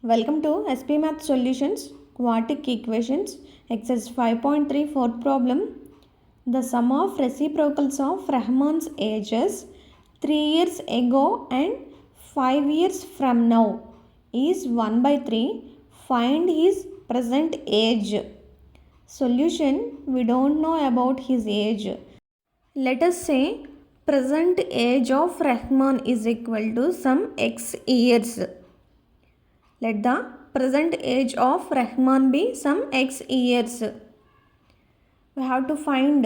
Welcome to SP Math Solutions Quadratic Equations Exercise 5.3 fourth problem. The sum of reciprocals of Rahman's ages 3 years ago and 5 years from now is 1 by 3. Find his present age. Solution: we don't know about his age. Let us say present age of Rahman is equal to some x years. Let the present age of Rahman be some x years. We have to find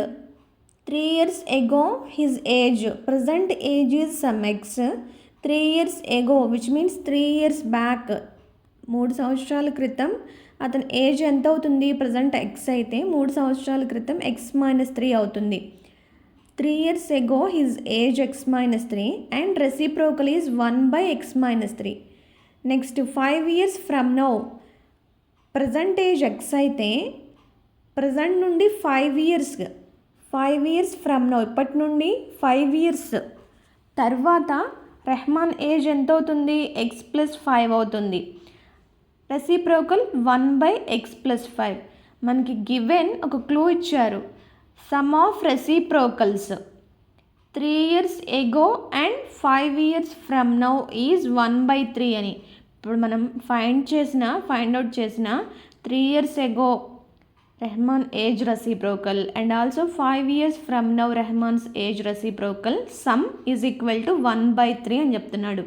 3 years ago his age. Present age is some x. 3 years ago, which means 3 years back. 3 సంవత్సరాల క్రితం అతని age ఎంత అవుతుంది? Present X అయితే 3 సంవత్సరాల క్రితం X minus 3 అవుతుంది. 3 years ago his age x minus 3 and reciprocal is 1 by x minus 3. Next 5 years from now, present age X అయితే ప్రజెంట్ నుండి 5 ఇయర్స్ ఫ్రమ్ నౌ, ఇప్పటి నుండి 5 years తర్వాత రెహమాన్ ఏజ్ ఎంత అవుతుంది? ఎక్స్ ప్లస్ 5 అవుతుంది. Reciprocal 1 by x plus 5. మనకి given ఒక క్లూ ఇచ్చారు, some of reciprocals 3 years ago and 5 years from now is 1 by 3 అని. ఇప్పుడు మనం ఫైండ్ అవుట్ చేసిన 3 years ago Rahman age reciprocal and also 5 years from now Rahman's age reciprocal sum is equal to 1 by 3 అని చెప్తున్నాడు.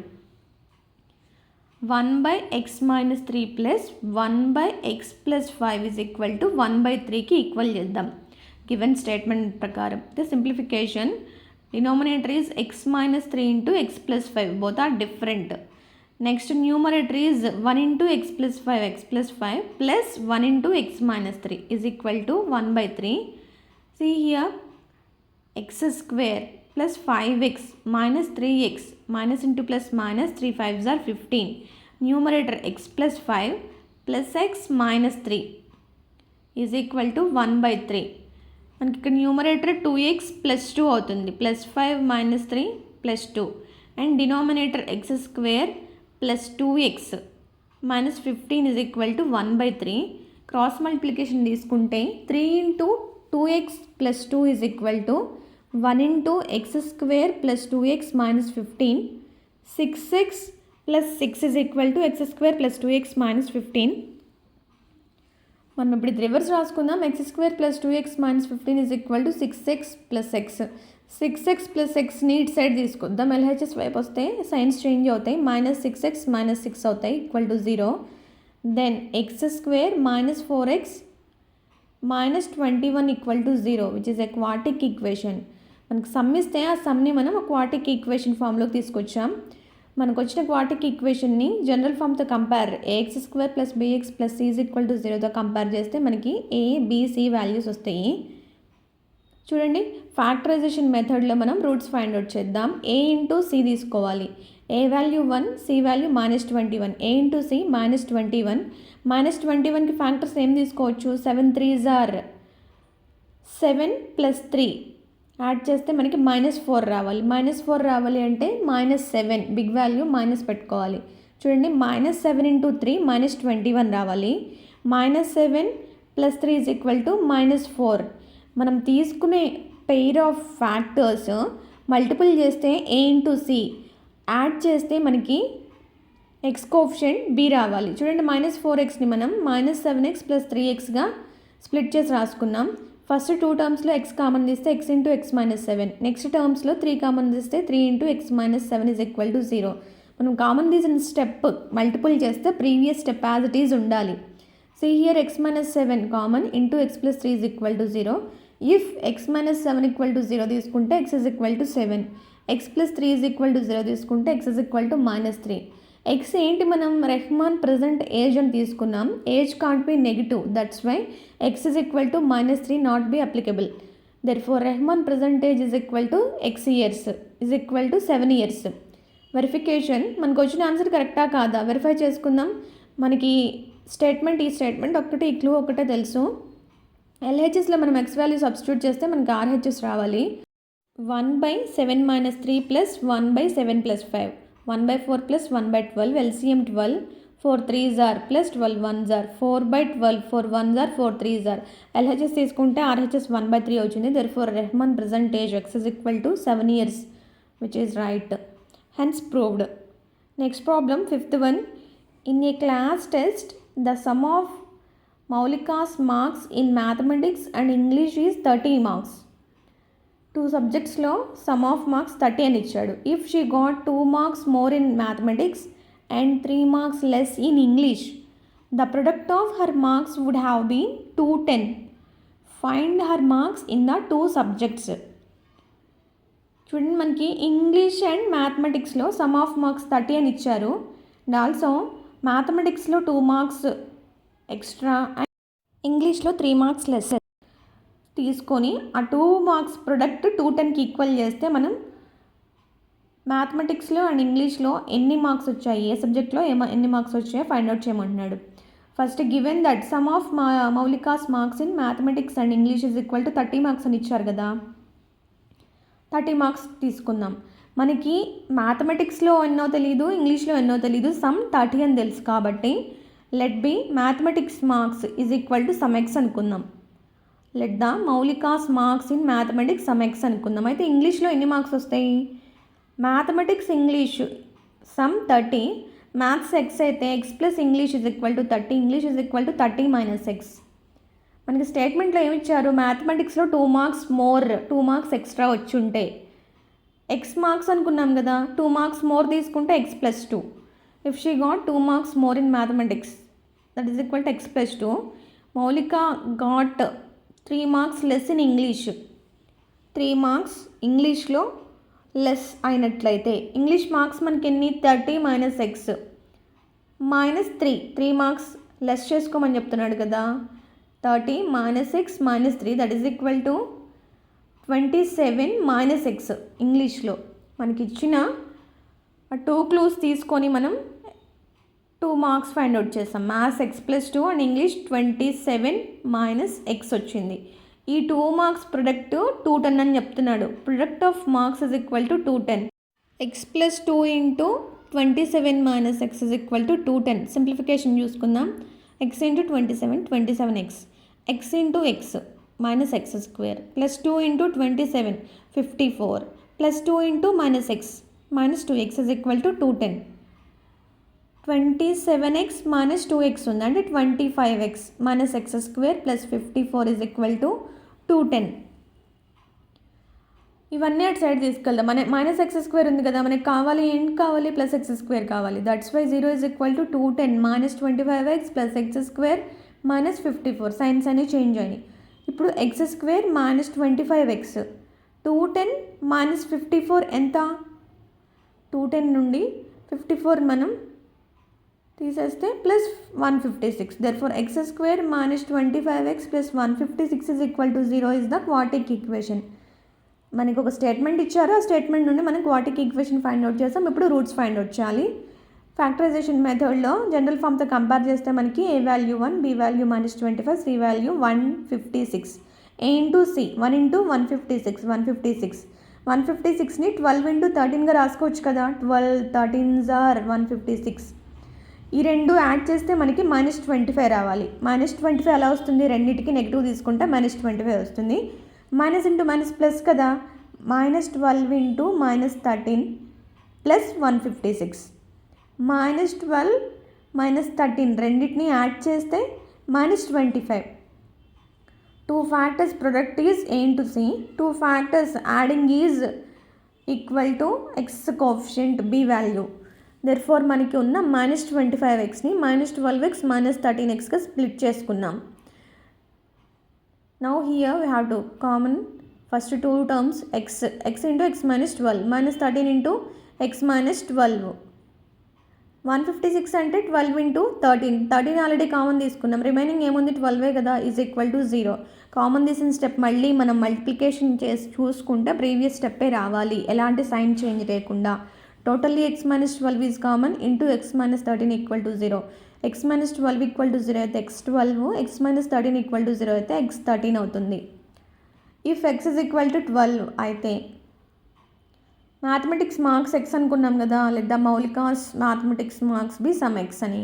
1 by x minus 3 plus 1 by x plus 5 is equal to 1 by 3కి equal చేద్దాం given statement ప్రకారం. The simplification, denominator is x minus 3 into x plus 5, both are different. Next numerator is 1 into x plus 5 plus 1 into x minus 3 is equal to 1 by 3. See here, x square plus 5x minus 3x minus into plus minus 3 5s are 15. Numerator x plus 5 plus x minus 3 is equal to 1 by 3. మనకి ఇక్కడ numerator 2x plus 2 అవుతుంది, plus 5 minus 3 plus 2 and denominator x square plus 2x minus 15 is equal to 1 by 3. Cross multiplication తీసుకుంటే 3 into 2x plus 2 is equal to 1 into x square plus 2x minus 15. 6x plus 6 is equal to x square plus 2x minus 15. మనం ఇప్పుడు ఇది reverse రాసుకుందాం. X square plus 2x minus 15 is equal to 6x plus X. 6x plus ఎక్స్ని ఇటు side తీసుకుందాం, LHS వైపు వస్తే signs change అవుతాయి, మైనస్ 6x మైనస్ 6 అవుతాయి equal to 0. Then X square minus 4x minus 21 equal to 0 which is a quadratic equation. మనకు sum ఇస్తే ఆ సమ్ని మనం ఒక క్వాడ్రాటిక్ ఈక్వేషన్ ఫామ్లోకి తీసుకొచ్చాం. మనకు వచ్చిన క్వాడ్రాటిక్ ఈక్వేషన్ని జనరల్ ఫామ్తో compare, A x square plus B x plus C is equal to 0తో కంపేర్ చేస్తే మనకి ఏ బిసి వాల్యూస్ వస్తాయి. చూడండి, ఫ్యాక్టరైజేషన్ మెథడ్లో మనం రూట్స్ ఫైండ్ అవుట్ చేద్దాం. ఏ ఇంటూ సి తీసుకోవాలి, A value 1, C value minus 21. A into C minus 21. Minus 21కి ఫ్యాక్టర్స్ ఏం తీసుకోవచ్చు? 7 3s are 7 ప్లస్ 3 యాడ్ చేస్తే మనకి మైనస్ 4 రావాలి. మైనస్ 4 రావాలి అంటే మైనస్ 7, బిగ్ వాల్యూ మైనస్ పెట్టుకోవాలి. చూడండి, మైనస్ 7 ఇంటూ 3 మైనస్ 21 రావాలి. Minus 7 plus 3 is equal to minus 4. మనం తీసుకునే పెయిర్ ఆఫ్ ఫ్యాక్టర్స్ మల్టిపుల్ చేస్తే ఏ ఇంటూ సి యాడ్ చేస్తే మనకి ఎక్స్ కోఎఫిషియంట్ బి రావాలి. చూడండి, మైనస్ 4xని మనం మైనస్ 7x ప్లస్ 3xగా స్ప్లిట్ చేసి రాసుకున్నాం. ఫస్ట్ 2 టర్మ్స్లో x కామన్ తీస్తే x into x minus 7. Next టర్మ్స్లో 3 కామన్ తీస్తే 3 into x minus 7 is equal to 0. మనం కామన్ తీసిన స్టెప్ మల్టిపుల్ చేస్తే previous step as it is ఉండాలి. See here, x minus 7 common into x plus 3 is equal to 0. If x minus 7 equal to 0 తీసుకుంటే x is equal to 7. x plus 3 is equal to 0 తీసుకుంటే x is equal to minus 3. x ఏంటి? మనం Rahman present age అని తీసుకున్నాం. Age can't be negative, that's why x is equal to minus 3 not be applicable. therefore Rahman present age is equal to x years is equal to 7 years. Verification, మనకు వచ్చిన answer కరెక్టా కాదా verify చేసుకుందాం. మనకి statement, ఈ statement ఒక్కటే, ఈ clue ఒక్కటే తెలుసు. ఎల్హెచ్ఎస్లో మనం ఎక్స్ వాల్యూ సబ్స్టిట్యూట్ చేస్తే మనకి ఆర్హెచ్ఎస్ రావాలి. 1 by 7 minus 3 plus 1 by 7 plus 5, 1 by 4 plus 1 by 12, LCM 12, 4 3s are plus 12 1s are 4/12 4 1s are 4 3s are LHS తీసుకుంటే RHS 1/3 వచ్చింది. Therefore Rahman present age x is equal to 7 years, which is right. Hence proved. Next problem, fifth one. In a class test, the sum of Maulika's marks in mathematics and English is 30 marks. 2 subjectsలో sum of marks 30 అని ఇచ్చాడు. If she got 2 marks more in mathematics and 3 marks less in English, the product of her marks would have been 210. Find her marks in the 2 subjects. చూడండి, మనకి English and మ్యాథమెటిక్స్లో sum of marks 30 అని ఇచ్చారు. And also మ్యాథమెటిక్స్లో 2 marks extra and ఇంగ్లీష్లో 3 marks less తీసుకొని ఆ 2 marks product 210కి equal చేస్తే మనం మ్యాథమెటిక్స్లో అండ్ ఇంగ్లీష్లో ఎన్ని మార్క్స్ వచ్చాయి, ఏ సబ్జెక్ట్లో ఎన్ని మార్క్స్ వచ్చాయో ఫైండ్ అవుట్ చేయమంటున్నాడు. First given that sum of మౌలికాస్ marks in mathematics and English is equal to 30 marks అని ఇచ్చారు కదా. 30 మార్క్స్ తీసుకుందాం. మనకి మ్యాథమెటిక్స్లో ఎన్నో తెలీదు, ఇంగ్లీష్లో ఎన్నో తెలీదు, సమ్ 30 అని తెలుసు కాబట్టి let be mathematics marks is equal to some x అనుకుందాం. లెట్ ద మౌలికాస్ marks in mathematics some x అనుకుందాం. అయితే ఇంగ్లీష్లో ఎన్ని మార్క్స్ వస్తాయి? Mathematics English sum 30, maths x అయితే x plus English is equal to 30, English is equal to 30 minus x. మనకి స్టేట్మెంట్లో ఏమిచ్చారు? మ్యాథమెటిక్స్లో 2 మార్క్స్ మోర్, 2 మార్క్స్ ఎక్స్ట్రా వచ్చి ఉంటే ఎక్స్ మార్క్స్ అనుకున్నాం కదా, 2 మార్క్స్ మోర్ తీసుకుంటే X plus 2. If she got 2 marks more in mathematics that is equal to X plus 2. మౌలిక got 3 marks less in English, 3 marks ఇంగ్లీష్లో లెస్ అయినట్లయితే ఇంగ్లీష్ మార్క్స్ మనకి ఎన్ని? 30 minus X minus 3 marks less చేసుకోమని చెప్తున్నాడు కదా. 30 minus x minus 3 that is equal to 27 minus x. ఇంగ్లీష్లో మనకి ఇచ్చిన 2 క్లూస్ తీసుకొని మనం 2 మార్క్స్ ఫైండ్ అవుట్ చేస్తాం. Maths X plus 2 and English 27 minus X వచ్చింది. ఈ 2 మార్క్స్ ప్రొడక్ట్ 210 అని చెప్తున్నాడు. Product of marks is equal to 210. X plus 2 into 27 minus X is equal to 210. Simplification చూసుకుందాం. x into 27 27x, x into x minus x square plus 2 into 27 54 plus 2 into minus x minus 2x is equal to 210. 27x minus 2x ఉంది అంటే 25x minus x square plus 54 is equal to 210. ఇవన్నీ అటు side తీసుకెళ్దాం. Minus X square ఉంది కదా, మనకి కావాలి ఏంటి కావాలి? ప్లస్ ఎక్స్ స్క్వేర్ కావాలి. That's why 0 is equal to 210 minus 25x plus X square minus 54. Signs అని చేంజ్ అయినాయి. ఇప్పుడు X square minus 25x, 210 minus 54 ఎంత? 210 నుండి 54 మనం తీసేస్తే plus 156. Therefore X square minus 25x plus 156 is equal to 0 is the quadratic equation. మనకి ఒక statement ఇచ్చారు, ఆ స్టేట్మెంట్ నుండి మనం క్వాడ్రాటిక్ ఈక్వేషన్ ఫైండ్ అవుట్ చేస్తాం. ఇప్పుడు రూట్స్ ఫైండ్ అవుట్ చేయాలి. ఫ్యాక్టరైజేషన్ మెథడ్లో జనరల్ ఫామ్తో కంపేర్ చేస్తే మనకి A value 1, B value -25, C value 156, A into C 1 into 156 156. 156ని 12 ఇంటూ 13గా రాసుకోవచ్చు కదా. 12 13s are 156. ఈ రెండు యాడ్ చేస్తే మనకి -25 రావాలి. -25 ఎలా వస్తుంది? రెండింటికి నెగిటివ్ తీసుకుంటే -25 వస్తుంది. మైనస్ ఇంటూ మైనస్ ప్లస్ కదా, -12 ఇంటూ -13 ప్లస్ 156. -12 -13 రెండింటిని యాడ్ చేస్తే -25. 2 factors product is a into c. 2 factors adding is equal to x coefficient b value. Therefore మనకి ఉన్న -25xని -12x -13xగా స్ప్లిట్ చేసుకున్నాం. Now here we have to common first 2 terms x into x minus 12 minus 13 into x minus 12. 156 అంటే 12 into 13 already common తీసుకున్నాం. Remaining ఏముంది? 12 కదా, is equal to 0. Common తీసిన step మళ్ళీ మనం మల్టిప్లికేషన్ చేసి చూసుకుంటే ప్రీవియస్ స్టెప్పే రావాలి, ఎలాంటి సైన్ చేంజ్ లేకుండా. Totally x minus 12 is common into x minus 13 equal to 0. x minus 12 equal to 0 అయితే x12, x minus 13 equal to 0 అయితే x13 అవుతుంది. If x is equal to 12 అయితే మ్యాథమెటిక్స్ మార్క్స్ x అనుకున్నాం కదా, let the మౌలికాస్ mathematics marks be some x అని.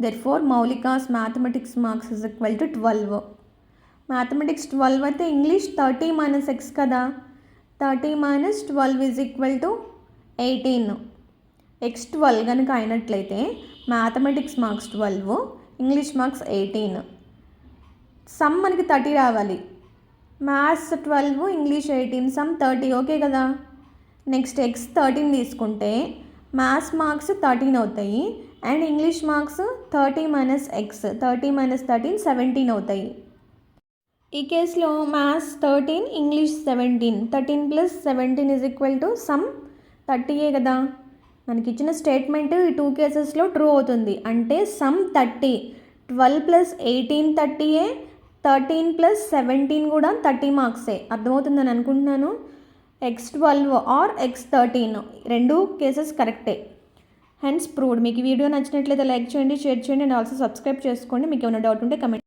Therefore, Maulika's mathematics marks is equal to 12. Mathematics 12 అయితే English 30 minus x కదా, 30 minus 12 is equal to 18. x 12 కనుక అయినట్లయితే mathematics marks 12, English marks 18. Some మనకి 30 రావాలి, మ్యాథ్స్ 12, ఇంగ్లీష్ 18, సమ్ 30. ఓకే కదా. Next x 13 తీసుకుంటే maths marks 13 అవుతాయి and English marks 30 minus x, 30 minus 13 17 అవుతాయి. ఈ కేసులో maths 13, English 17, 13 plus 17 is equal to some 30 కదా. మనకి ఇచ్చిన స్టేట్మెంట్ ఈ 2 కేసెస్లో ట్రూ అవుతుంది. అంటే సమ్ 30, 12 ప్లస్ 18 30, 13 ప్లస్ 17 కూడా 30 మార్క్సే. అర్థమవుతుందని అనుకుంటున్నాను. x12 ఆర్ x13 రెండు కేసెస్ కరెక్టే. Hence proved. మీకు ఈ వీడియో నచ్చినట్లయితే లైక్ చేయండి, షేర్ చేయండి అండ్ ఆల్సో సబ్స్క్రైబ్ చేసుకోండి. మీకు ఏమైనా డౌట్ ఉంటే కమెంట్